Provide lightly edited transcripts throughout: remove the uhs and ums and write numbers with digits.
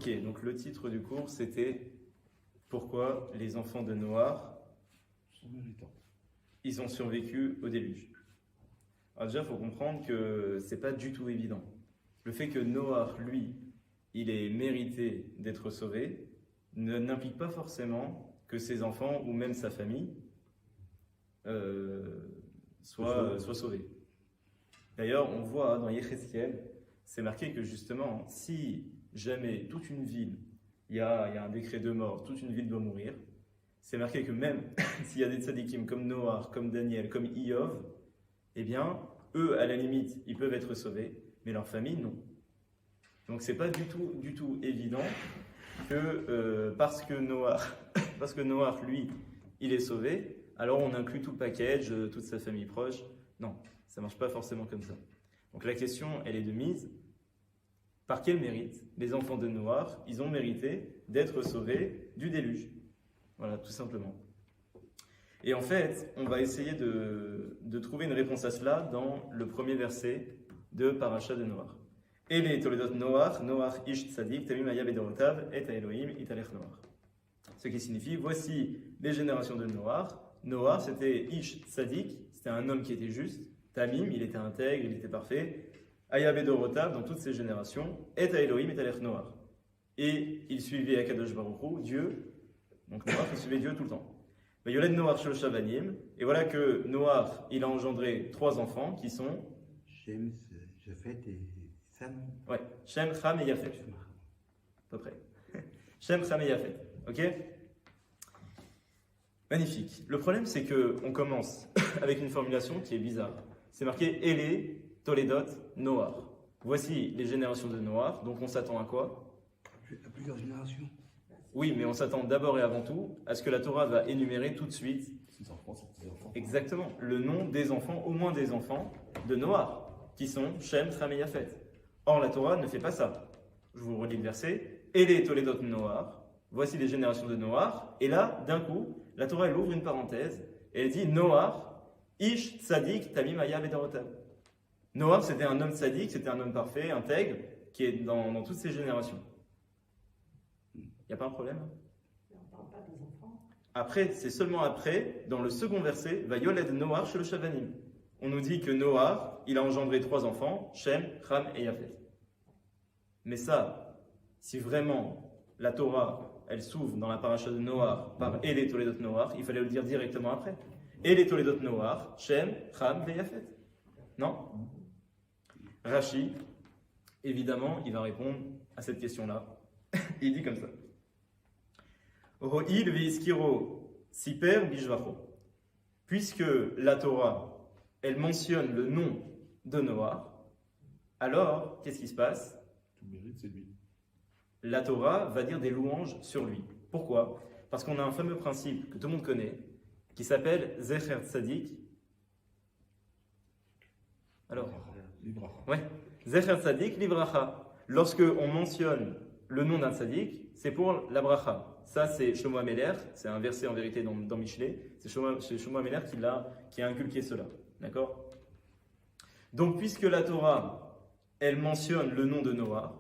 Ok, donc le titre du cours c'était Pourquoi les enfants de Noach Sont méritants. ils ont survécu au déluge. Alors déjà, il faut comprendre que c'est pas du tout évident. Le fait que Noach, lui, il ait mérité d'être sauvé n'implique pas forcément que ses enfants ou même sa famille soient sauvés. D'ailleurs, on voit dans Yéhézkiel, c'est marqué que justement, si jamais toute une ville, il y a un décret de mort, toute une ville doit mourir, c'est marqué que même s'il y a des tzadikim comme Noach, comme Daniel, comme Iyov, eh bien, eux, à la limite, ils peuvent être sauvés, mais leur famille, non. Donc, c'est pas du tout évident que parce que Noach, lui, il est sauvé, alors on inclut tout le package, toute sa famille proche. Non, ça marche pas forcément comme ça. Donc, la question, elle est de mise. Par quel mérite les enfants de Noach, ils ont mérité d'être sauvés du déluge? Voilà, tout simplement. Et en fait, on va essayer de trouver une réponse à cela dans le premier verset de Parasha de Noach. Ele toledot Noach, Noach ish tzadik, tamim haya bedorotav, et Elohim italech Noach. Ce qui signifie, voici les générations de Noach. Noach, c'était ish tzadik, c'était un homme qui était juste. Tamim, il était intègre, il était parfait. Haya bedorotav, dans toutes ses générations, et Elohim italech Noach. Et il suivait Akadosh Baruch Hu, Dieu. Donc Noach, il suivait Dieu tout le temps. Yoled Noach Shlosha Banim, et voilà que Noach, il a engendré 3 enfants qui sont Shem, Japhet et Sam. Ouais, Shem, Ham et Yafet. À peu près. Shem, Ham et Yafet. Ok? Magnifique. Le problème, c'est qu'on commence avec une formulation qui est bizarre. C'est marqué Ele, Toledot, Noach. Voici les générations de Noach, donc on s'attend à quoi? À plusieurs générations. Oui, mais on s'attend d'abord et avant tout à ce que la Torah va énumérer tout de suite. Ses enfants, ses petits-enfants. Exactement. Le nom des enfants, au moins des enfants de Noach, qui sont Shem, Ham et Yafet. Or, la Torah ne fait pas ça. Je vous relis le verset. Ele Toledot Noach. Voici les générations de Noach. Et là, d'un coup, la Torah, elle ouvre une parenthèse et elle dit Noach, Ish Tzadik Tamim Haya Bedarotav. Noach, c'était un homme tzaddik, c'était un homme parfait, intègre, qui est dans toutes ses générations. Il n'y a pas un problème? On ne parle pas des enfants. Après, c'est seulement après, dans le second verset, va Yoled Noach chez le Shavanim. On nous dit que Noach, il a engendré 3 enfants, Shem, Ham et Yafet. Mais ça, si vraiment la Torah, elle s'ouvre dans la paracha de Noach par Ele Toledot Noach, il fallait le dire directement après. Ele Toledot Noach, Shem, Ham et Yafet. Non? Rashi, évidemment, il va répondre à cette question-là. Il dit comme ça. Ro'il veiskiro siper bishvacho. Puisque la Torah, elle mentionne le nom de Noach, alors, qu'est-ce qui se passe? Tout mérite, c'est lui. La Torah va dire des louanges sur lui. Pourquoi? Parce qu'on a un fameux principe que tout le monde connaît, qui s'appelle Zecher Tzadik. Alors, Libracha. ouais, Zecher Tzadik Libracha. Lorsque on mentionne le nom d'un tzaddik, c'est pour la bracha. Ça, c'est Shlomo Améler, c'est un verset en vérité dans Michelet. C'est Shlomo Améler qui a inculqué cela. D'accord? Donc, puisque la Torah, elle mentionne le nom de Noach,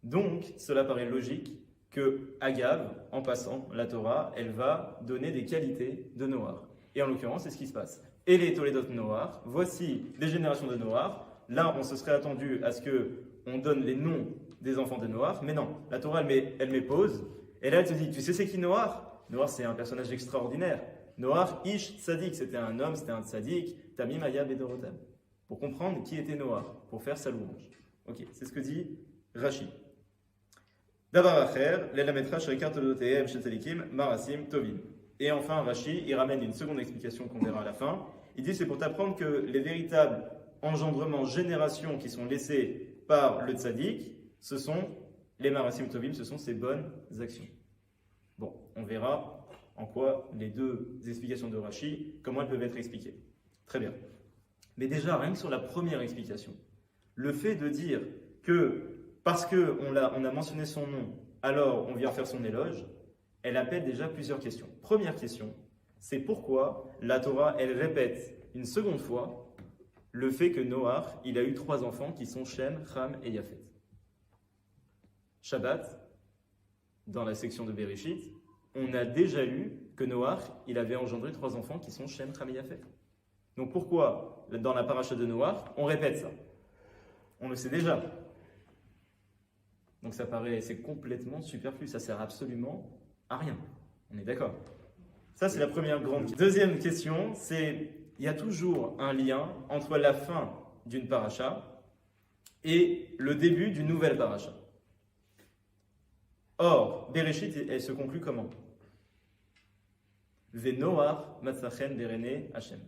donc cela paraît logique que Agav, en passant, la Torah, elle va donner des qualités de Noach. Et en l'occurrence, c'est ce qui se passe. Et les Toledot Noach, voici les générations de Noach. Là, on se serait attendu à ce qu'on donne les noms des enfants de Noach, mais non, la Torah, elle met pause, et là, elle te dit, tu sais c'est qui Noach? Noach, c'est un personnage extraordinaire. Noach, Ish Tzadik, c'était un homme, c'était un Tzadik, Tamim Haya Bedorotav. Pour comprendre qui était Noach, pour faire sa louange. Ok, c'est ce que dit Rashi. Davar Acher, Lelametra Shrikar Toloteem Shetalikim, Marasim Tovim. Et enfin, Rashi, il ramène une seconde explication qu'on verra à la fin. Il dit, c'est pour t'apprendre que les véritables engendrements, générations qui sont laissées par le Tzadik, ce sont les Marasim Tovim, ce sont ses bonnes actions. Bon, on verra en quoi les deux explications de Rashi, comment elles peuvent être expliquées. Très bien. Mais déjà, rien que sur la première explication, le fait de dire que parce qu'on a mentionné son nom, alors on vient faire son éloge, elle appelle déjà plusieurs questions. Première question, c'est pourquoi la Torah, elle répète une seconde fois le fait que Noach, il a eu 3 enfants qui sont Shem, Ham et Yafet. Shabbat, dans la section de Bereshit, on a déjà lu que Noach, il avait engendré 3 enfants qui sont Shem, Ham et Yafet. Donc pourquoi, dans la paracha de Noach, on répète ça? On le sait déjà. Donc ça paraît, c'est complètement superflu, ça sert absolument à rien. On est d'accord? Ça, c'est la première grande question. Deuxième question, c'est, il y a toujours un lien entre la fin d'une paracha et le début d'une nouvelle paracha. Or, Bereshit, elle se conclut comment? Ve Noach matzachen berene Hashem.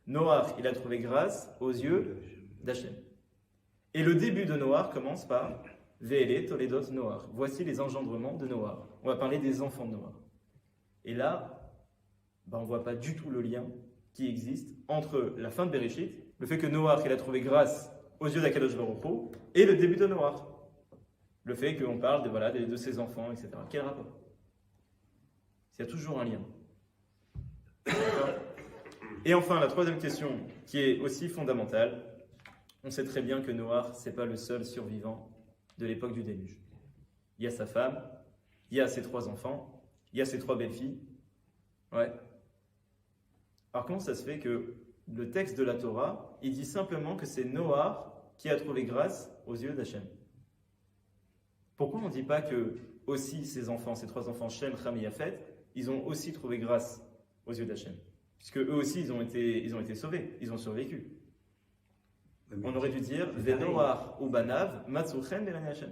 Noach, il a trouvé grâce aux yeux d'Hachem. Et le début de Noach commence par Ve'ele toledot Noach. Voici les engendrements de Noach. On va parler des enfants de Noach. Et là, on ne voit pas du tout le lien qui existe entre la fin de Bereshit, le fait que Noach, il a trouvé grâce aux yeux d'Akadosh Baruch Hu, et le début de Noach. Le fait qu'on parle de ses enfants, etc. Quel rapport? Il y a toujours un lien. Et enfin, la troisième question, qui est aussi fondamentale. On sait très bien que Noach, ce n'est pas le seul survivant de l'époque du déluge. Il y a sa femme, il y a ses 3 enfants, il y a ses 3 belles-filles. Ouais. Alors comment ça se fait que le texte de la Torah, il dit simplement que c'est Noach qui a trouvé grâce aux yeux d'Hachem? Pourquoi on ne dit pas que aussi ses enfants, ses 3 enfants, Shem, Ham et Yafet, ils ont aussi trouvé grâce aux yeux d'Hachem? Puisque eux aussi, ils ont été sauvés, ils ont survécu. On aurait dû dire Venoach ou Banav, Matsuchen, Berene Hashem.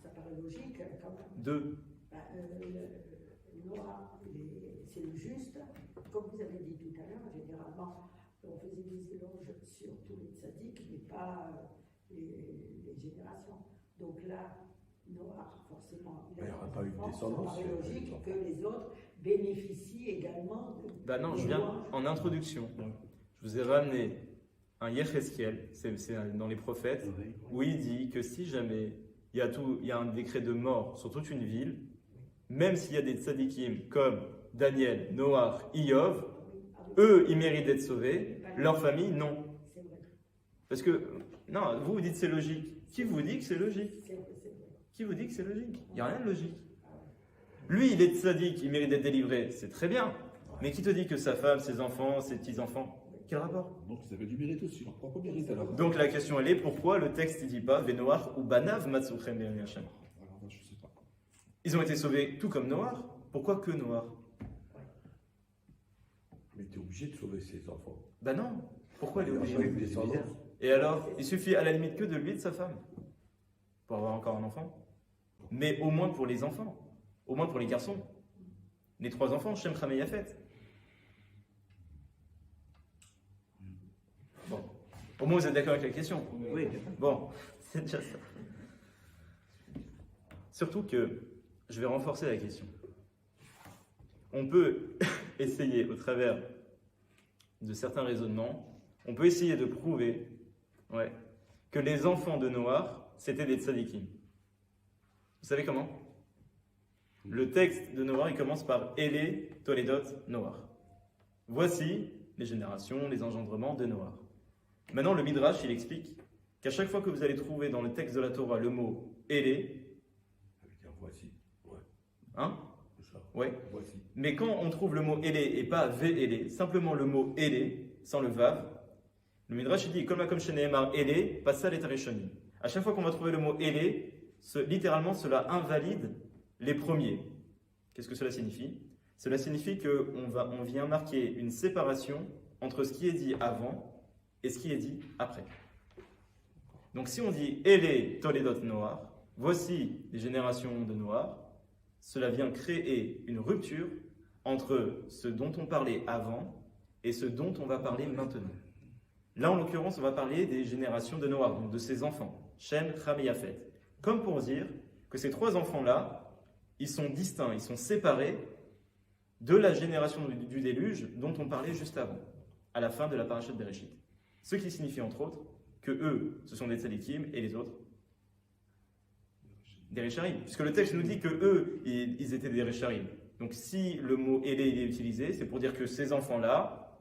Ça paraît logique quand même. 2. Noah, c'est le juste. Comme vous avez dit tout à l'heure, généralement, on faisait des éloges sur tous les tzaddik, mais pas les générations. Donc là, Noah, forcément, il Il n'y a aura pas eu de ça descendance. paraît logique que les autres bénéficient également de. Non, je viens en introduction. Je vous ai ramené un Yecheskel, c'est dans les prophètes, où il dit que si jamais il y a un décret de mort sur toute une ville, même s'il y a des tzadikim comme Daniel, Noach, Iyov, eux, ils méritent d'être sauvés, leur famille, non. C'est vrai. Parce que, non, vous dites c'est logique. Qui vous dit que c'est logique? C'est vrai. Qui vous dit que c'est logique? Il n'y a rien de logique. Lui, il est tzadik, il mérite d'être délivré, c'est très bien. Mais qui te dit que sa femme, ses enfants, ses petits-enfants? Quel rapport? Donc ils avaient du mérite aussi, leur propre mérite alors. Donc la question elle est, pourquoi le texte ne dit pas Venoach ou Banav Matsuchem Berene Hashem? Alors là, je sais pas. Ils ont été sauvés tout comme Noach. Pourquoi que Noach? Mais tu es obligé de sauver ses enfants. Ben non. Pourquoi il est Il n'y obligé? a pas eu de descendance. Et alors, il suffit à la limite que de lui et de sa femme pour avoir encore un enfant. Mais au moins pour les enfants, au moins pour les garçons. Les 3 enfants, Shem, Ham et Yafet. Bon. Au moins vous êtes d'accord avec la question? Oui. Bon, c'est déjà ça. Surtout que je vais renforcer la question. On peut essayer, au travers de certains raisonnements, on peut essayer de prouver que les enfants de Noach, c'était des tzadikim. Vous savez comment? Le texte de Noach, il commence par Ele Toledot Noach. Voici les générations, les engendrements de Noach. Maintenant, le Midrash, il explique qu'à chaque fois que vous allez trouver dans le texte de la Torah le mot Ele, Ça veut dire voici. Ouais, hein? c'est ça. Ouais. Voici. Mais quand on trouve le mot Ele et pas Ve'ele, simplement le mot Ele, sans le Vav, le Midrash il dit comme chez Nehemar Ele, Passal et Tarishonim. À chaque fois qu'on va trouver le mot Ele, littéralement cela invalide les premiers. Qu'est-ce que cela signifie? Cela signifie qu'on vient marquer une séparation entre ce qui est dit avant et ce qui est dit après. Donc si on dit Ele Toledot Noach, voici les générations de Noach, cela vient créer une rupture entre ce dont on parlait avant et ce dont on va parler maintenant. Là, en l'occurrence, on va parler des générations de Noach, donc de ses enfants, Shem, Ham et Yafet. Comme pour dire que ces 3 enfants-là, ils sont distincts, ils sont séparés de la génération du déluge dont on parlait juste avant, à la fin de la parasha de Bereshit. Ce qui signifie entre autres que eux, ce sont des tzadikim et les autres des Récharim. Puisque le texte nous dit que eux, ils étaient des Récharim. Donc si le mot Élé il est utilisé, c'est pour dire que ces enfants-là,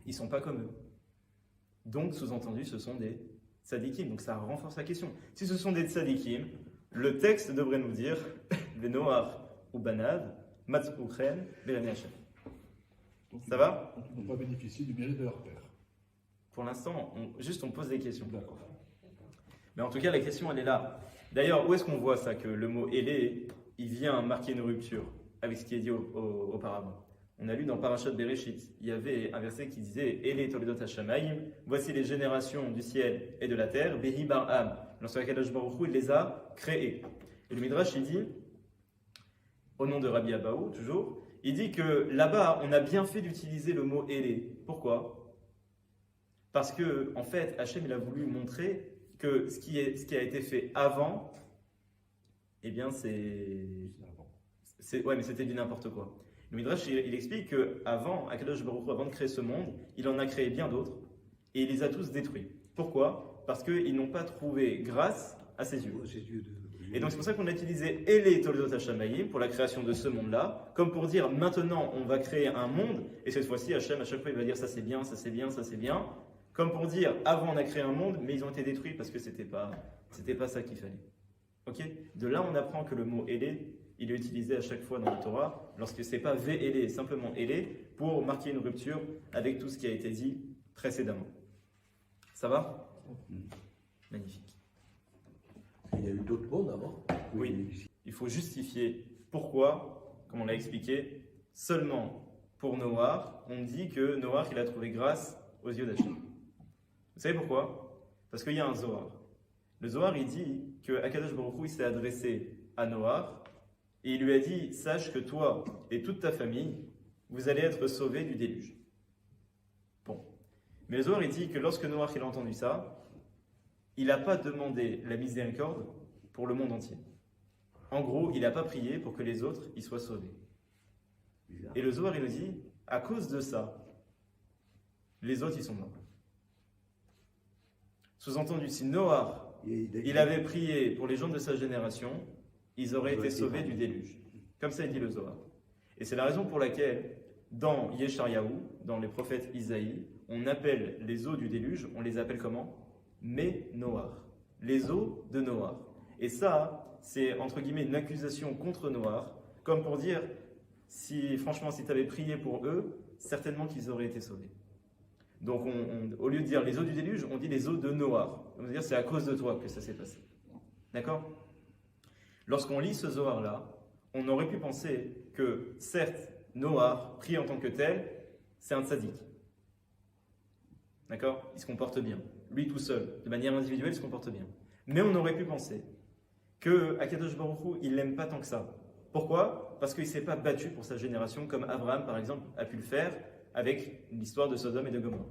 ils ne sont pas comme eux. Donc, sous-entendu, ce sont des tzadikim. Donc ça renforce la question. Si ce sont des tzadikim, le texte devrait nous dire venoar ou banav, matzouchen, belani Hashem. Donc, Ça va? Donc, ils n'ont pas bénéficié du mérite de leur père. Pour l'instant, on pose des questions. D'accord. Mais en tout cas, la question, elle est là. D'ailleurs, où est-ce qu'on voit ça, que le mot Élé, il vient marquer une rupture avec ce qui est dit auparavant? On a lu dans Parashat Bereshit, il y avait un verset qui disait Élé toledot hashamayim, voici les générations du ciel et de la terre, Behi bar'am, lorsque Kadosh Baruch Hu, il les a créés. Et le Midrash, il dit, au nom de Rabbi Abaou, toujours, il dit que là-bas, on a bien fait d'utiliser le mot Élé. Pourquoi? Parce que, en fait, Hachem, il a voulu montrer que ce qui a été fait avant, eh bien, ouais, mais c'était du n'importe quoi. Le Midrash, il explique qu'avant, Akadosh Baruch Hu, avant de créer ce monde, il en a créé bien d'autres, et il les a tous détruits. Pourquoi? Parce qu'ils n'ont pas trouvé grâce à ses yeux. Et donc c'est pour ça qu'on a utilisé Élé Toledot Hashamayim pour la création de ce monde-là, comme pour dire maintenant on va créer un monde, et cette fois-ci Hachem à chaque fois il va dire ça c'est bien, ça c'est bien, ça c'est bien, comme pour dire avant on a créé un monde, mais ils ont été détruits parce que c'était pas ça qu'il fallait. Ok? De là on apprend que le mot Élé, il est utilisé à chaque fois dans la Torah, lorsque c'est pas Vé-Élé, simplement Élé, pour marquer une rupture avec tout ce qui a été dit précédemment. Ça va? Magnifique. Il y a eu d'autres mondes avant. Oui. Il faut justifier pourquoi, comme on l'a expliqué, seulement pour Noach, on dit que Noach il a trouvé grâce aux yeux d'Hachem. Vous savez pourquoi? Parce qu'il y a un Zohar. Le Zohar il dit que Akadosh Baruch Hu il s'est adressé à Noach et il lui a dit sache que toi et toute ta famille vous allez être sauvés du déluge. Bon. Mais le Zohar il dit que lorsque Noach il a entendu ça, il n'a pas demandé la miséricorde pour le monde entier. En gros, il n'a pas prié pour que les autres y soient sauvés. Et le Zohar, il nous dit, à cause de ça, les autres, ils sont morts. Sous-entendu, si Noach, il avait prié pour les gens de sa génération, ils auraient été sauvés du déluge. Comme ça, il dit le Zohar. Et c'est la raison pour laquelle, dans Yeshayahu, dans les prophètes Isaïe, on appelle les eaux du déluge, on les appelle comment? Mais Noach, les eaux de Noach. Et ça, c'est entre guillemets une accusation contre Noach, comme pour dire, franchement, si tu avais prié pour eux, certainement qu'ils auraient été sauvés. Donc, au lieu de dire les eaux du déluge, on dit les eaux de Noach. On veut dire c'est à cause de toi que ça s'est passé. D'accord? Lorsqu'on lit ce Zohar-là, on aurait pu penser que, certes, Noach, pris en tant que tel, c'est un tzaddik. D'accord? Il se comporte bien. Lui tout seul, de manière individuelle, il se comporte bien. Mais on aurait pu penser que Akadosh Baruch Hu, il l'aime pas tant que ça. Pourquoi? Parce qu'il ne s'est pas battu pour sa génération comme Abraham, par exemple, a pu le faire avec l'histoire de Sodome et de Gomorrhe.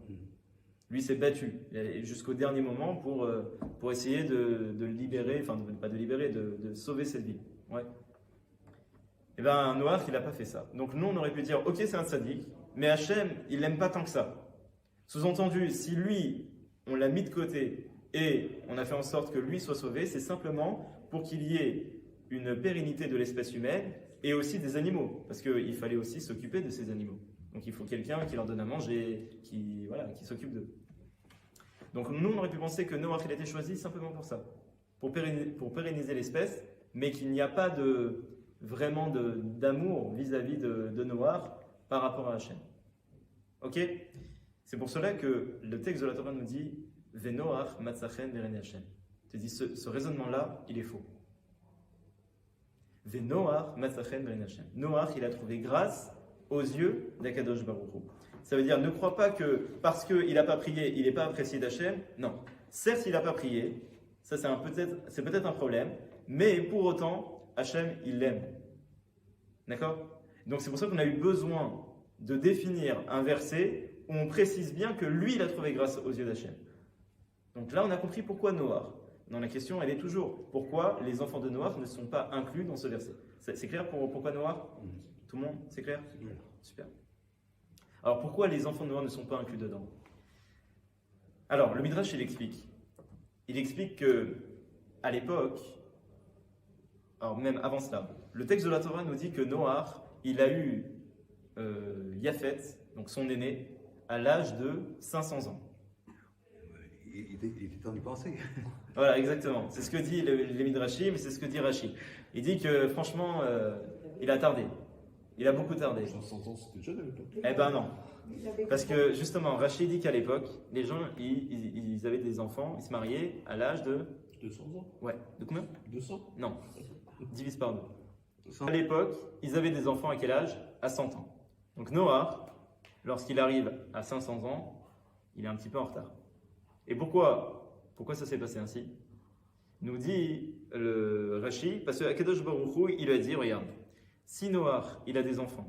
Lui s'est battu jusqu'au dernier moment pour essayer de libérer, enfin pas de libérer, de sauver cette ville. Ouais. Et bien Noach, il n'a pas fait ça. Donc nous, on aurait pu dire, ok, c'est un tzaddik, mais Hachem, il l'aime pas tant que ça. Sous-entendu, si lui, on l'a mis de côté et on a fait en sorte que lui soit sauvé, c'est simplement pour qu'il y ait une pérennité de l'espèce humaine et aussi des animaux, parce qu'il fallait aussi s'occuper de ces animaux. Donc il faut quelqu'un qui leur donne à manger, qui s'occupe d'eux. Donc nous, on aurait pu penser que Noach il a été choisi simplement pour ça, pour pérenniser l'espèce, mais qu'il n'y a pas vraiment d'amour vis-à-vis de Noach par rapport à Hachem. Ok? C'est pour cela que le texte de la Torah nous dit Venoach matzachen vereni Hashem. Je te dis, ce raisonnement-là, il est faux. Venoach matzachen vereni Hashem. Noach, il a trouvé grâce aux yeux d'Akadosh Baruch Hu. Ça veut dire, ne crois pas que parce qu'il n'a pas prié, il n'est pas apprécié d'Hachem. Non. Certes, il n'a pas prié, ça c'est peut-être un problème, mais pour autant, Hachem, il l'aime. D'accord? Donc c'est pour ça qu'on a eu besoin de définir un verset où on précise bien que lui, il a trouvé grâce aux yeux d'Hachem. Donc là, on a compris pourquoi Noach. Dans la question, elle est toujours, pourquoi les enfants de Noach ne sont pas inclus dans ce verset? C'est clair pourquoi Noach? Tout le monde? C'est clair? Super. Alors pourquoi les enfants de Noach ne sont pas inclus dedans? Alors, le Midrash, il explique. Il explique que, à l'époque, alors même avant cela, le texte de la Torah nous dit que Noach, il a eu Yafet, donc son aîné, à l'âge de 500 ans. Il était temps d'y penser. Voilà, exactement. C'est ce que dit les Midrashim, mais c'est ce que dit Rashi. Il dit que franchement, il a tardé. Il a beaucoup tardé. 500 ans, c'était jeune à l'époque. Eh ben non. Il avait Parce que justement, Rashi dit qu'à l'époque, les gens, ils avaient des enfants, ils se mariaient à l'âge de... 200 ans. Ouais, de combien? 200. Non, divise par deux. À l'époque, ils avaient des enfants à quel âge? À 100 ans. Donc Noah, lorsqu'il arrive à 500 ans, il est un petit peu en retard. Et pourquoi ça s'est passé ainsi? Nous dit le Rashi, parce que Akadosh Baruch Hu, il a dit, regarde, si Noah, il a des enfants,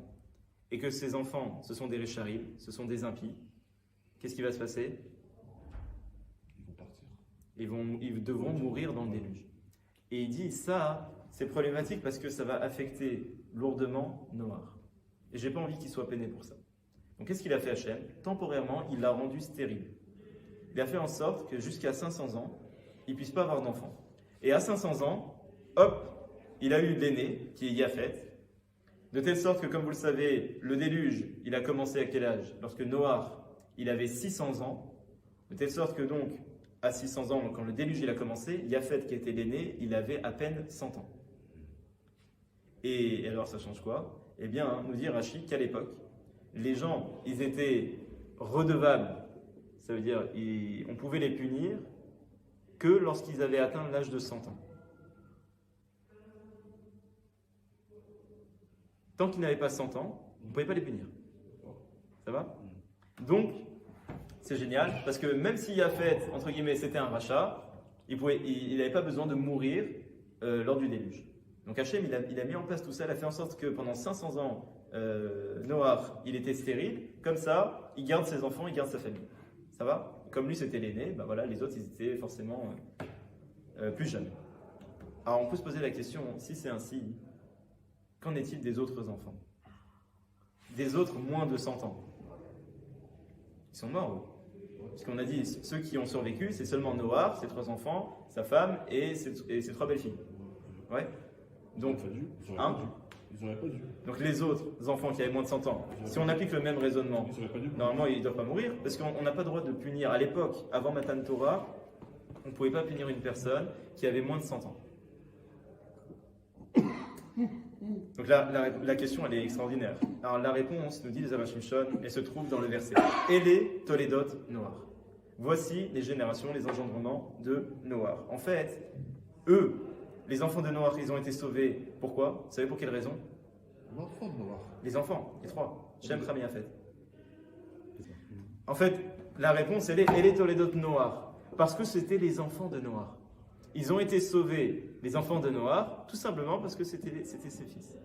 et que ces enfants, ce sont des Récharim, ce sont des impies, qu'est-ce qui va se passer? Ils vont partir. Ils devront mourir dans le déluge. Et il dit, ça, c'est problématique parce que ça va affecter lourdement Noah. Et j'ai pas envie qu'il soit peiné pour ça. Donc qu'est-ce qu'il a fait Hachem? Temporairement, il l'a rendu stérile. Il a fait en sorte que jusqu'à 500 ans, il ne puisse pas avoir d'enfant. Et à 500 ans, hop, il a eu l'aîné, qui est Yafet, de telle sorte que, comme vous le savez, le déluge, il a commencé à quel âge? Lorsque Noah, il avait 600 ans, de telle sorte que donc, à 600 ans, quand le déluge il a commencé, Yafet, qui était l'aîné, il avait à peine 100 ans. Et alors, ça change quoi? Eh bien, nous dit Rashi qu'à l'époque, les gens, ils étaient redevables. Ça veut dire on pouvait les punir que lorsqu'ils avaient atteint l'âge de 100 ans. Tant qu'ils n'avaient pas 100 ans, on ne pouvait pas les punir. Ça va? Donc, c'est génial, parce que même s'il y a fait, entre guillemets, c'était un rachat, il n'avait pas besoin de mourir lors du déluge. Donc Hachem, il a mis en place tout ça, il a fait en sorte que pendant 500 ans, Noah, il était stérile, comme ça, il garde ses enfants, il garde sa famille. Ça va? Comme lui, c'était l'aîné, ben voilà, les autres, ils étaient forcément plus jeunes. Alors, on peut se poser la question, si c'est ainsi, qu'en est-il des autres enfants? Des autres moins de 100 ans? Ils sont morts, eux. Parce qu'on a dit, ceux qui ont survécu, c'est seulement Noah, ses 3 enfants, sa femme et ses 3 belles-filles. Ouais? Donc, Ils n'auraient pas dû. Ils n'auraient pas dû. Donc les autres enfants qui avaient moins de 100 ans, si on applique le même raisonnement, Ils n'auraient pas dû. normalement ils ne doivent pas mourir, parce qu'on n'a pas le droit de punir. À l'époque, avant Matan Torah, on ne pouvait pas punir une personne qui avait moins de 100 ans. Donc la question, elle est extraordinaire. Alors la réponse, nous dit les Avashimshon, elle se trouve dans le verset. Ele Toledot Noah. Voici les générations, les engendrements de Noah. En fait, eux, les enfants de Noah, ils ont été sauvés. Pourquoi? Vous savez pour quelle raison? L'enfant de Noah. Les enfants, les 3. Shem, Ham et Yafet. En fait, la réponse, elle est Ele Toledot Noah. Parce que c'était les enfants de Noah. Ils ont été sauvés, les enfants de Noah, tout simplement parce que c'était ses fils.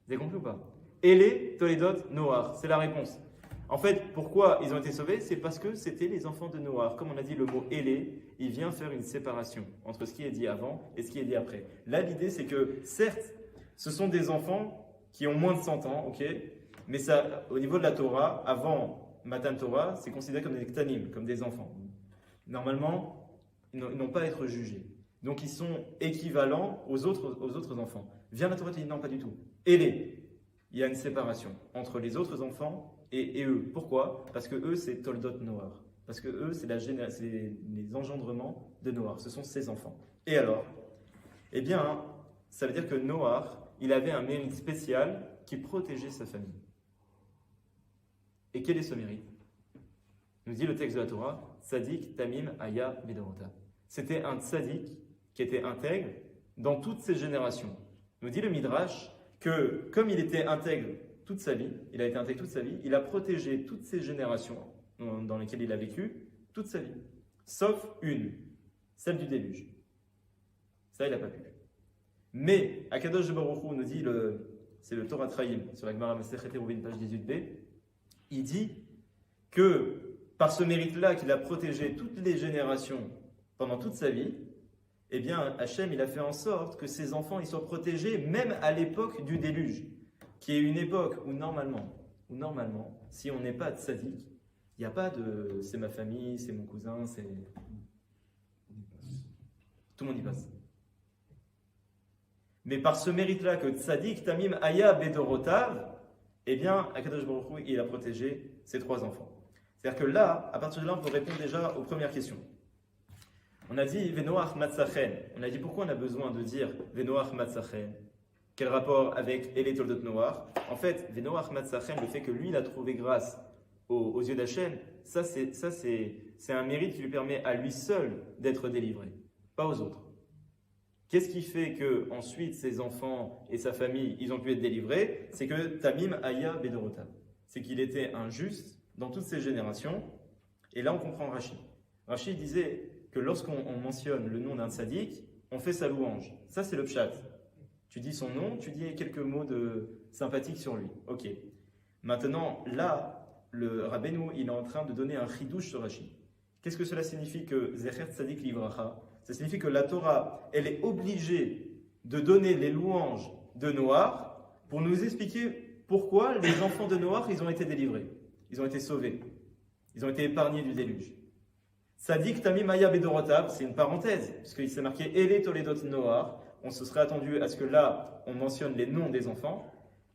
Vous avez compris ou pas? Ele Toledot Noah, c'est la réponse. En fait, pourquoi ils ont été sauvés? C'est parce que c'était les enfants de Noah. Comme on a dit, le mot Ele, il vient faire une séparation entre ce qui est dit avant et ce qui est dit après. Là, l'idée, c'est que, certes, ce sont des enfants qui ont moins de 100 ans, ok? Mais ça, au niveau de la Torah, avant Matan Torah, c'est considéré comme des ktanim, comme des enfants. Normalement, ils n'ont pas à être jugés. Donc, ils sont équivalents aux autres enfants. Vient la Torah et dit non, pas du tout. Ele, il y a une séparation entre les autres enfants et eux. Pourquoi? Parce que eux, c'est Toldot Noah. Parce que eux, c'est les engendrements de Noah. Ce sont ses enfants. Et alors? Eh bien, ça veut dire que Noah, il avait un mérite spécial qui protégeait sa famille. Et quel est ce mérite? Nous dit le texte de la Torah, Tzadik Tamim Aya Bedorota. C'était un tzadik qui était intègre dans toutes ses générations. Nous dit le Midrash que comme il était intègre toute sa vie, il a été intègre toute sa vie, il a protégé toutes ses générations dans lesquelles il a vécu, toute sa vie. Sauf une, celle du déluge. Ça, il n'a pas pu. Mais, Akadosh Baruch Hu nous dit, c'est le Torah Traim, sur la Gemara Masechet Eruvin, page 18b, il dit que par ce mérite-là qu'il a protégé toutes les générations pendant toute sa vie, eh bien, Hachem, il a fait en sorte que ses enfants ils soient protégés même à l'époque du déluge, qui est une époque où normalement, si on n'est pas tzaddik, il n'y a pas de « c'est ma famille, c'est mon cousin, c'est… » Tout le monde y passe. Mais par ce mérite-là que tzaddik, tamim, aya, bedorotav, eh bien, Akadosh Baruch Hu, il a protégé ses 3 enfants. C'est-à-dire que là, à partir de là, on peut répondre déjà aux premières questions. On a dit Venoach Matzachen. On a dit pourquoi on a besoin de dire Venoach Matzachen. Quel rapport avec Elé Toldot Noach? En fait, Venoach Matzachen, le fait que lui, il a trouvé grâce aux yeux d'Hachem, ça c'est un mérite qui lui permet à lui seul d'être délivré, pas aux autres. Qu'est-ce qui fait que ensuite ses enfants et sa famille, ils ont pu être délivrés? C'est que Tamim Aya Bedorotav. C'est qu'il était un juste dans toutes ses générations. Et là, on comprend Rashi. Rashi disait que lorsqu'on mentionne le nom d'un tzaddik, on fait sa louange. Ça, c'est le pshat. Tu dis son nom, tu dis quelques mots sympathiques sur lui. Ok. Maintenant, là, le Rabbeinu, il est en train de donner un chidouche sur Rashi. Qu'est-ce que cela signifie que Zecher Tzadik Livracha? Ça signifie que la Torah, elle est obligée de donner les louanges de Noach pour nous expliquer pourquoi les enfants de Noach, ils ont été délivrés. Ils ont été sauvés. Ils ont été épargnés du déluge. Tzadik Tamim Aya Bedorotav, c'est une parenthèse, puisqu'il s'est marqué Ele Toledot Noach. On se serait attendu à ce que là, on mentionne les noms des enfants.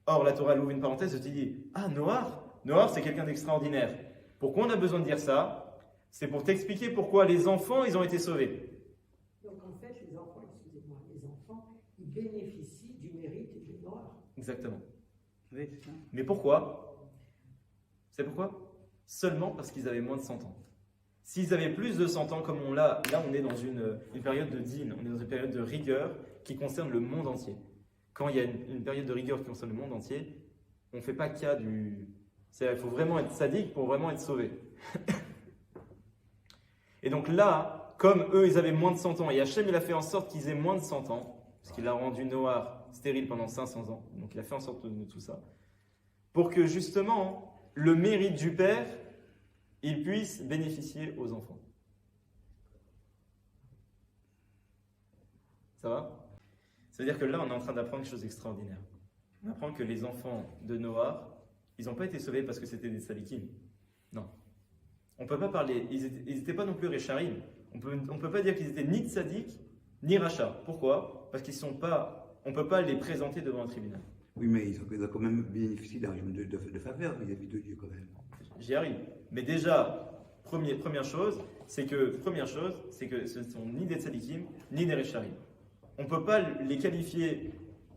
Or, la Torah elle ouvre une parenthèse et te dit ah, Noach, c'est quelqu'un d'extraordinaire. Pourquoi on a besoin de dire ça? C'est pour t'expliquer pourquoi les enfants, ils ont été sauvés. Donc en fait, les enfants, ils bénéficient du mérite de Noach. Exactement. Oui, c'est ça. Mais pourquoi? C'est pourquoi? Seulement parce qu'ils avaient moins de 100 ans. S'ils avaient plus de 100 ans, comme là on est dans une période de din, on est dans une période de rigueur qui concerne le monde entier. Quand il y a une période de rigueur qui concerne le monde entier, on ne fait pas cas du... Il faut vraiment être sadique pour vraiment être sauvé. Et donc là, comme eux, ils avaient moins de 100 ans, et Hachem, il a fait en sorte qu'ils aient moins de 100 ans, parce qu'il a rendu Noach stérile pendant 500 ans, donc il a fait en sorte de tout ça, pour que justement, le mérite du Père, il puisse bénéficier aux enfants. Ça va? Ça veut dire que là, on est en train d'apprendre quelque chose d'extraordinaire. On apprend que les enfants de Noach, ils n'ont pas été sauvés parce que c'était des sadikim. Non. On ne peut pas parler, ils n'étaient pas non plus Récharim. On peut pas dire qu'ils étaient ni tzadik, ni rachat. Pourquoi? Parce qu'ils sont pas, on ne peut pas les présenter devant un tribunal. Oui, mais ils ont quand même bénéficié d'un régime de faveur vis-à-vis de Dieu quand même. J'y arrive. Mais déjà, première chose, c'est que ce ne sont ni des tzadikim, ni des Récharim. On ne peut pas les qualifier,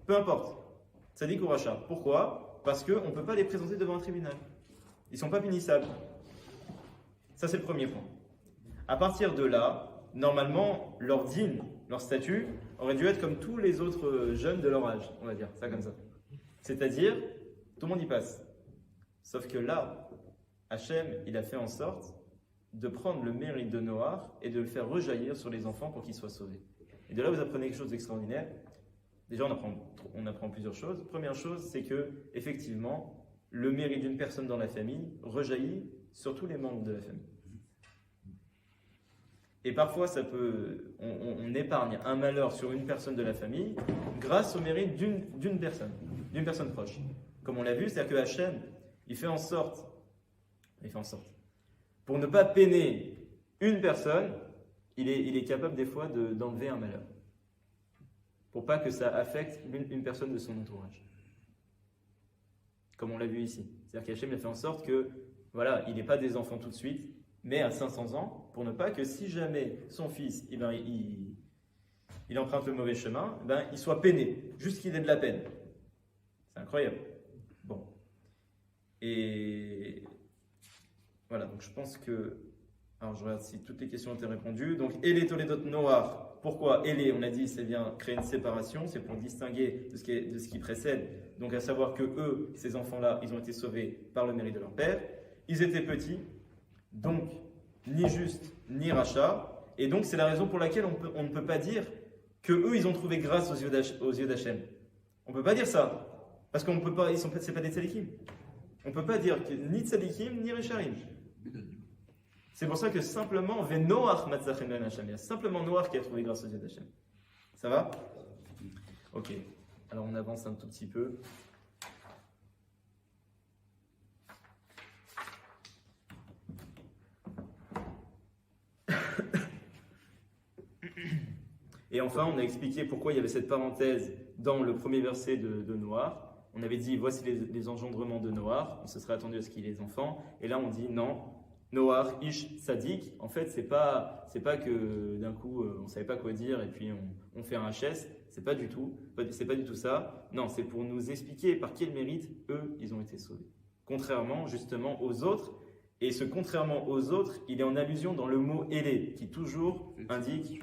peu importe, tzadik ou rachat. Pourquoi? Parce qu'on ne peut pas les présenter devant un tribunal. Ils ne sont pas punissables. Ça, c'est le premier point. À partir de là, normalement, leur din, leur statut, aurait dû être comme tous les autres jeunes de leur âge, on va dire, ça comme ça. C'est-à-dire, tout le monde y passe. Sauf que là, Hachem, il a fait en sorte de prendre le mérite de Noach et de le faire rejaillir sur les enfants pour qu'ils soient sauvés. Et de là, vous apprenez quelque chose d'extraordinaire. Déjà, on apprend plusieurs choses. Première chose, c'est que, effectivement, le mérite d'une personne dans la famille rejaillit sur tous les membres de la famille. Et parfois, on épargne un malheur sur une personne de la famille grâce au mérite d'une personne proche. Comme on l'a vu, c'est-à-dire que Hachem, il fait en sorte, pour ne pas peiner une personne, il est capable des fois d'enlever un malheur. Pour pas que ça affecte une personne de son entourage. Comme on l'a vu ici. C'est-à-dire qu'Hachem a fait en sorte que, voilà, il n'est pas des enfants tout de suite, mais à 500 ans, pour ne pas que si jamais son fils, il emprunte le mauvais chemin, il soit peiné, juste qu'il ait de la peine. C'est incroyable. Bon. Et voilà, donc je pense que... Alors je regarde si toutes les questions ont été répondues. Donc, Elé Toledot Noach. Pourquoi Elé, on a dit, c'est bien créer une séparation, c'est pour distinguer de ce qui précède. Donc à savoir que eux, ces enfants-là, ils ont été sauvés par le mérite de leur père. Ils étaient petits, donc ni juste ni rachat. Et donc c'est la raison pour laquelle on ne peut pas dire que eux, ils ont trouvé grâce aux yeux d'Hachem. On ne peut pas dire ça. Parce qu'on peut pas, c'est pas des tzadikim. On ne peut pas dire ni tzadikim ni recharim. C'est pour ça que simplement, Venoach Matzachem Ben Hachem. Il y a simplement Noach qui a trouvé grâce aux yeux d'Hachem. Ça va? Ok. Alors on avance un tout petit peu. Et enfin, on a expliqué pourquoi il y avait cette parenthèse dans le premier verset de Noach. On avait dit, voici les engendrements de Noach. On se serait attendu à ce qu'il y ait les enfants. Et là, on dit, non. Noar, Ish, Sadik. En fait, c'est pas que d'un coup on savait pas quoi dire et puis on fait un HS. C'est pas du tout ça. Non, c'est pour nous expliquer par quel mérite eux ils ont été sauvés. Contrairement justement aux autres. Et ce contrairement aux autres, il est en allusion dans le mot Élé, qui toujours indique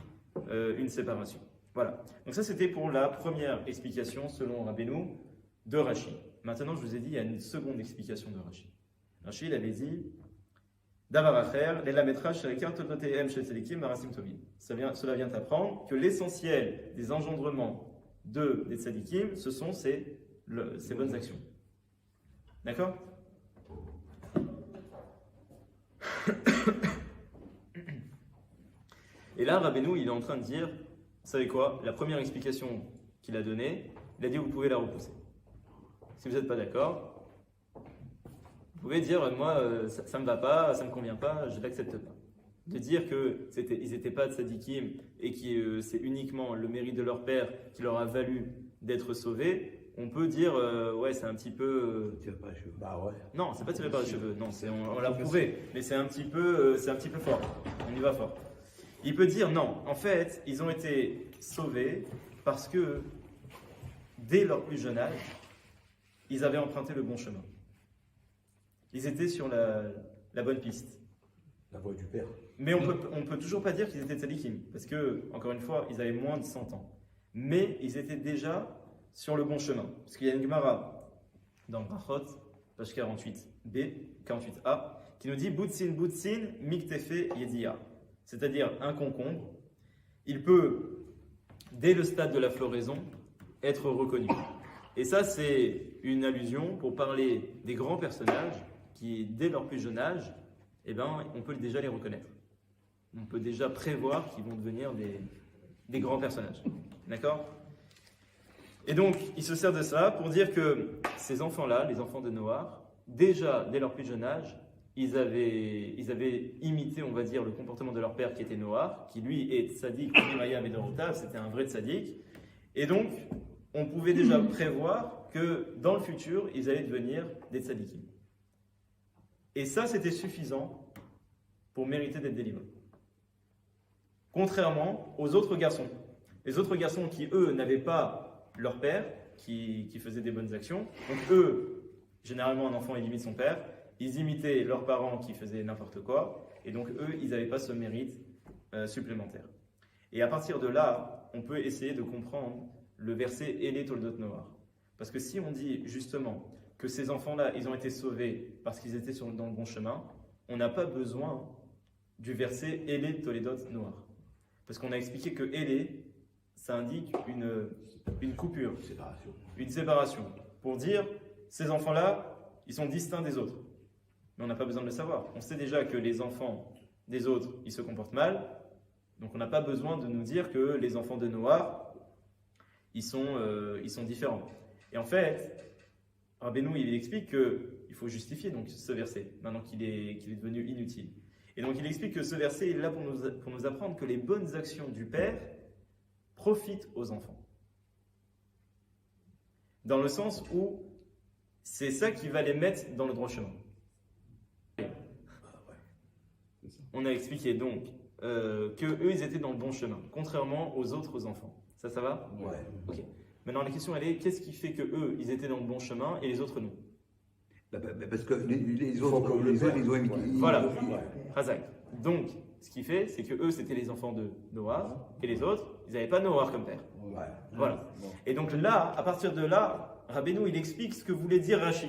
une séparation. Voilà. Donc ça, c'était pour la première explication selon Rabbeinu de Rashi. Maintenant, je vous ai dit, il y a une seconde explication de Rashi. Rashi, il avait dit Davar acher, l'elametra shel toldotehem shel tzadikim marasim tovim. Cela vient apprendre que l'essentiel des engendrements des tzadikim, ce sont ces bonnes actions. D'accord? Et là, Rabbeinu, il est en train de dire, vous savez quoi, la première explication qu'il a donnée, il a dit vous pouvez la repousser. Si vous n'êtes pas d'accord, vous pouvez dire moi ça ne me va pas, ça ne me convient pas, je ne l'accepte pas. De dire qu'ils n'étaient pas tzadikim et que c'est uniquement le mérite de leur père qui leur a valu d'être sauvés, on peut dire ouais c'est un petit peu Tire pas les cheveux. Bah ouais. non, c'est pas tiré par les cheveux, non, on l'a prouvé, mais c'est un petit peu fort, on y va fort. Il peut dire non, en fait, ils ont été sauvés parce que dès leur plus jeune âge, ils avaient emprunté le bon chemin. Ils étaient sur la bonne piste. La voix du père. Mais on peut toujours pas dire qu'ils étaient tzadikim, parce que, encore une fois, ils avaient moins de 100 ans. Mais ils étaient déjà sur le bon chemin. Parce qu'il y a une Gemara dans Brachot, page 48b, 48a, qui nous dit Boutsin, miktefe yediya. C'est-à-dire un concombre, il peut, dès le stade de la floraison, être reconnu. Et ça, c'est une allusion pour parler des grands personnages qui, dès leur plus jeune âge, eh ben, on peut déjà les reconnaître. On peut déjà prévoir qu'ils vont devenir des grands personnages. D'accord? Et donc, il se sert de ça pour dire que ces enfants-là, les enfants de Noar, déjà, dès leur plus jeune âge, ils avaient imité, on va dire, le comportement de leur père qui était Noar, qui lui est tzaddik, Maya Vedorotav, c'était un vrai tzaddik. Et donc, on pouvait déjà prévoir que dans le futur, ils allaient devenir des tzaddikim. Et ça, c'était suffisant pour mériter d'être délivrés. Contrairement aux autres garçons. Les autres garçons qui, eux, n'avaient pas leur père, qui faisait des bonnes actions. Donc eux, généralement, un enfant, il imite son père. Ils imitaient leurs parents qui faisaient n'importe quoi. Et donc eux, ils n'avaient pas ce mérite supplémentaire. Et à partir de là, on peut essayer de comprendre le verset « Elé Toldot Noar ». Parce que si on dit justement que ces enfants-là, ils ont été sauvés parce qu'ils étaient dans le bon chemin, on n'a pas besoin du verset « Elé Toledot Noar ». Parce qu'on a expliqué que « Elé », ça indique une coupure, une séparation. Pour dire, ces enfants-là, ils sont distincts des autres. Mais on n'a pas besoin de le savoir. On sait déjà que les enfants des autres, ils se comportent mal. Donc on n'a pas besoin de nous dire que les enfants de Noar, ils sont différents. Et en fait, Rabbeinu, il explique qu'il faut justifier donc, ce verset, maintenant qu'il est devenu inutile. Et donc il explique que ce verset est là pour nous apprendre que les bonnes actions du Père profitent aux enfants. Dans le sens où c'est ça qui va les mettre dans le droit chemin. On a expliqué donc que eux ils étaient dans le bon chemin, contrairement aux autres enfants. Ça va? Ouais. Ok. Maintenant la question elle est, qu'est-ce qui fait que eux ils étaient dans le bon chemin et les autres non? Parce que les autres, ils ont imité. Voilà. Razak. Donc, ce qui fait, c'est que eux c'était les enfants de Noar et les autres, ils n'avaient pas Noar comme père. Ouais. Voilà. Et donc là, à partir de là, Rabbeinu il explique ce que voulait dire Rashi.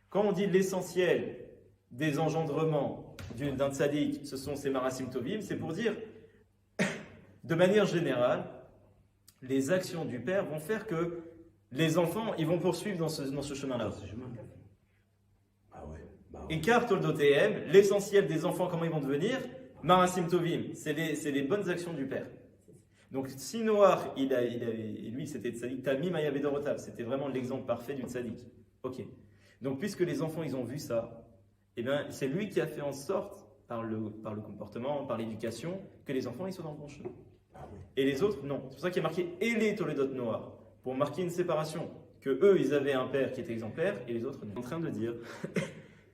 Quand on dit l'essentiel des engendrements d'un tzaddik, ce sont ces marasim tovim, c'est pour dire, de manière générale, les actions du père vont faire que les enfants, ils vont poursuivre dans ce chemin-là. Ah ouais. Et car toldotehem, l'essentiel des enfants, comment ils vont devenir? Marasim tovim, c'est les bonnes actions du père. Donc si Noar, lui c'était tzaddik, Talmi Maya Vedorotav, c'était vraiment l'exemple parfait du tzaddik. Ok. Donc puisque les enfants ils ont vu ça, eh bien c'est lui qui a fait en sorte, par le comportement, par l'éducation, que les enfants ils soient dans le bon chemin. Et les autres, non. C'est pour ça qu'il y a marqué Elé Toledot Noar, pour marquer une séparation. Que eux ils avaient un père qui était exemplaire et les autres non. En train de dire,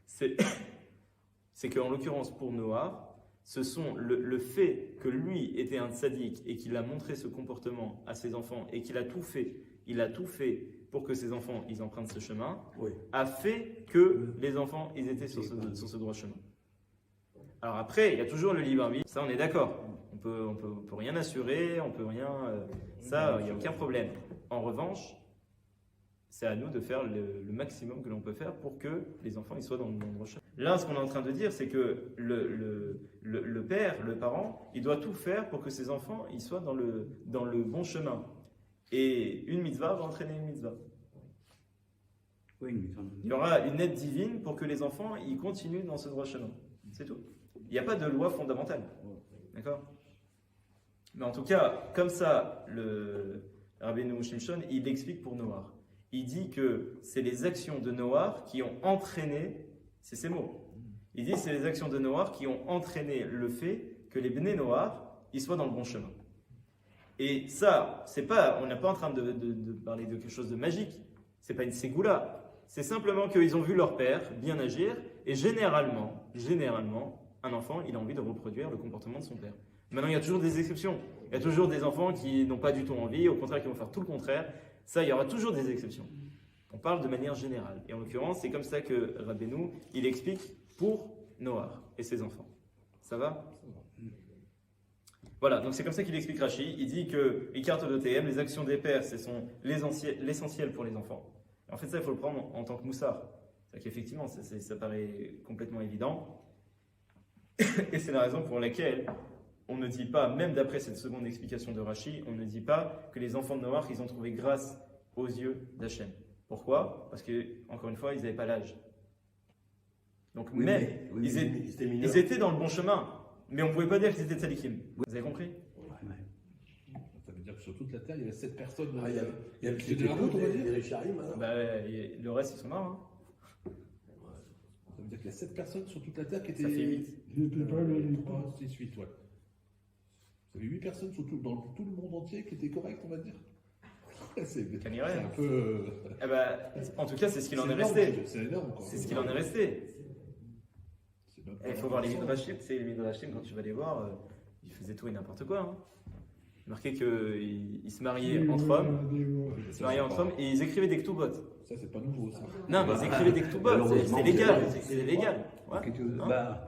c'est c'est qu'en l'occurrence pour Noah, ce sont le fait que lui était un tzaddik et qu'il a montré ce comportement à ses enfants et qu'il a tout fait, il a tout fait pour que ses enfants ils empruntent ce chemin, Oui. a fait que les enfants ils étaient sur ce droit chemin. Alors après, il y a toujours le libre arbitre, ça on est d'accord. On peut rien assurer, on peut rien, ça il n'y a aucun problème. En revanche, c'est à nous de faire le maximum que l'on peut faire pour que les enfants ils soient dans le droit chemin. Là, ce qu'on est en train de dire, c'est que le père, le parent, il doit tout faire pour que ses enfants ils soient dans le bon chemin. Et une mitzvah va entraîner une mitzvah. Oui, mais ça- Il y aura une aide divine pour que les enfants ils continuent dans ce droit chemin. C'est tout. Il n'y a pas de loi fondamentale. D'accord? Mais en tout cas, comme ça, le Rabbeinu Shimshon, il explique pour Noah. Il dit que c'est les actions de Noah qui ont entraîné, c'est ces mots. Il dit que c'est les actions de Noah qui ont entraîné le fait que les Bnei Noah, ils soient dans le bon chemin. Et ça, c'est pas, on n'est pas en train de parler de quelque chose de magique. C'est pas une ségoula. C'est simplement qu'ils ont vu leur père bien agir. Et généralement, un enfant, il a envie de reproduire le comportement de son père. Maintenant, il y a toujours des exceptions. Il y a toujours des enfants qui n'ont pas du tout envie, au contraire, qui vont faire tout le contraire. Ça, il y aura toujours des exceptions. On parle de manière générale. Et en l'occurrence, c'est comme ça que Rabbeinu, il explique pour Noah et ses enfants. Ça va? Voilà, donc c'est comme ça qu'il explique Rashi. Il dit que les cartes d'OTM, les actions des pères, ce sont l'essentiel pour les enfants. Et en fait, ça, il faut le prendre en tant que moussard. C'est qu'effectivement, ça paraît complètement évident. Et c'est la raison pour laquelle on ne dit pas, même d'après cette seconde explication de Rashi, on ne dit pas que les enfants de Noach, ils ont trouvé grâce aux yeux d'Hachem. Pourquoi? Parce que, encore une fois, ils n'avaient pas l'âge. Donc, Oui, même, mais- oui, ils étaient dans le bon chemin, mais on ne pouvait pas dire qu'ils étaient tzadikim. Vous avez compris? Ouais. Ça veut dire que sur toute la Terre, il y avait 7 personnes. Ah, il y a le qui étaient de la route, on va dire. des Richarim, alors. Bah, le reste, ils sont morts. Hein. Ça veut dire qu'il y a 7 personnes sur toute la Terre qui étaient. Ça fait 8. Il n'était pas le 3, 6, 8, ouais. Ça fait 8 personnes dans tout le monde entier qui étaient correctes, on va dire. C'est Canirait. un peu. Eh ben, en tout cas, c'est ce qu'il en est énorme, resté. C'est énorme, quoi. C'est ce qu'il en est resté. C'est même Il pas faut voir les 1%. midrashim, tu sais, les midrashim, quand tu vas les voir, ils faisaient tout et n'importe quoi. Hein. Marqué qu'ils se mariaient entre hommes, ils se mariaient entre hommes et ils écrivaient des ktubot. Ça, c'est pas nouveau, ça. Non, mais ils écrivaient des ktubot, Malheureusement, c'est légal, c'est c'est légal. Ouais. Qu'est-ce que- Hein? bah,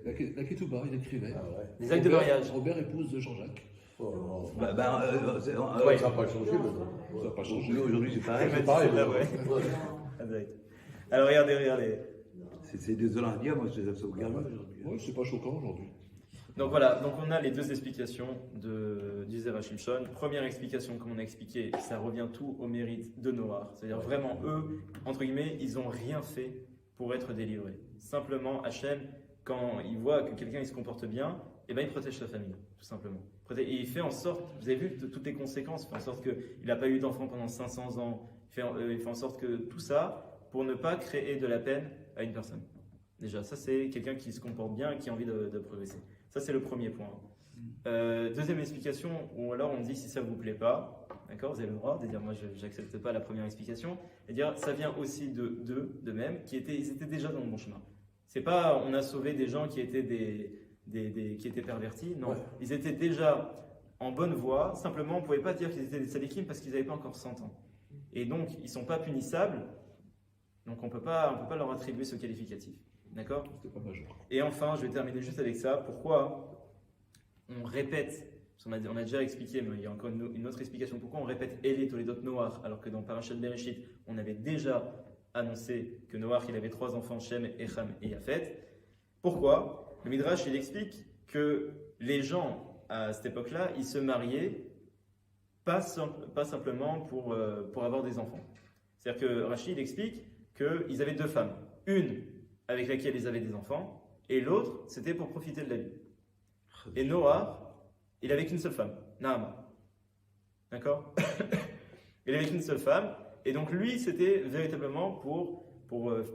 La Ketouba, il écrivait. Ah ouais. Des actes de mariage. Robert épouse de Jean-Jacques. Oh, bah, Ouais. ça n'a pas changé maintenant. Ça n'a pas changé. Aujourd'hui, c'est pareil. C'est pareil, là, ouais. ouais. Exact. Alors regardez. C'est désolant à dire, moi, je ça regarde aujourd'hui. Ouais, c'est pas choquant aujourd'hui. Donc voilà, donc on a les deux explications du Zera Shimshon. Première explication, comme on a expliqué, ça revient tout au mérite de Noah. C'est-à-dire vraiment eux, entre guillemets, ils n'ont rien fait pour être délivrés. Simplement, Hachem, quand il voit que quelqu'un il se comporte bien, eh ben, il protège sa famille, tout simplement. Et il fait en sorte, vous avez vu toutes les conséquences, il fait en sorte qu'il n'a pas eu d'enfant pendant 500 ans, il fait en sorte que tout ça, pour ne pas créer de la peine à une personne. Déjà, ça c'est quelqu'un qui se comporte bien et qui a envie de progresser. Ça c'est le premier point. Deuxième explication, ou alors on dit si ça ne vous plaît pas, d'accord, vous avez le droit de dire moi je n'accepte pas la première explication, et dire ça vient aussi de même, ils étaient déjà dans le bon chemin. C'est pas on a sauvé des gens qui étaient qui étaient pervertis, non. Ouais. Ils étaient déjà en bonne voie, simplement on ne pouvait pas dire qu'ils étaient des tzadikim parce qu'ils n'avaient pas encore 100 ans. Et donc ils ne sont pas punissables, donc on peut pas leur attribuer ce qualificatif. D'accord? C'était pas majeur. Et enfin, je vais terminer juste avec ça. Pourquoi on répète, parce qu'on a déjà expliqué, mais il y a encore une autre explication, pourquoi on répète Eli Toledot Noach, alors que dans Parashat Bereshit, on avait déjà annoncé que Noach, il avait 3 enfants, Shem, Echam et Yafet. Pourquoi? Le Midrash, il explique que les gens, à cette époque-là, ils se mariaient pas simplement pour avoir des enfants. C'est-à-dire que Rashi, il explique qu'ils avaient 2 femmes. Une avec laquelle ils avaient des enfants, et l'autre, c'était pour profiter de la vie. Et Noah, il avait qu'une seule femme, Naama. D'accord? Il avait qu'une seule femme, et donc lui, c'était véritablement pour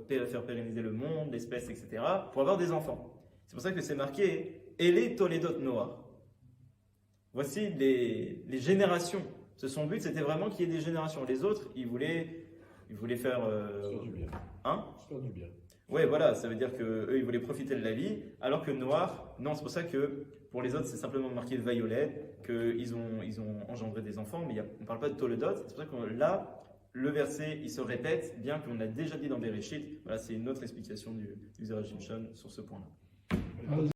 faire pérenniser le monde, l'espèce, etc., pour avoir des enfants. C'est pour ça que c'est marqué « Ele Toledot Noah ». Voici les générations. Son but, c'était vraiment qu'il y ait des générations. Les autres, ils voulaient faire... Se faire du bien. Hein? Se faire du bien. Ouais, voilà, ça veut dire qu'eux, ils voulaient profiter de la vie, alors que noir, non, c'est pour ça que pour les autres, c'est simplement marqué violet, qu'ils ont engendré des enfants, mais on ne parle pas de Toledot. C'est pour ça que là, le verset, il se répète, bien qu'on l'a déjà dit dans Bereshit. Voilà, c'est une autre explication du Zerah Shimshon sur ce point-là.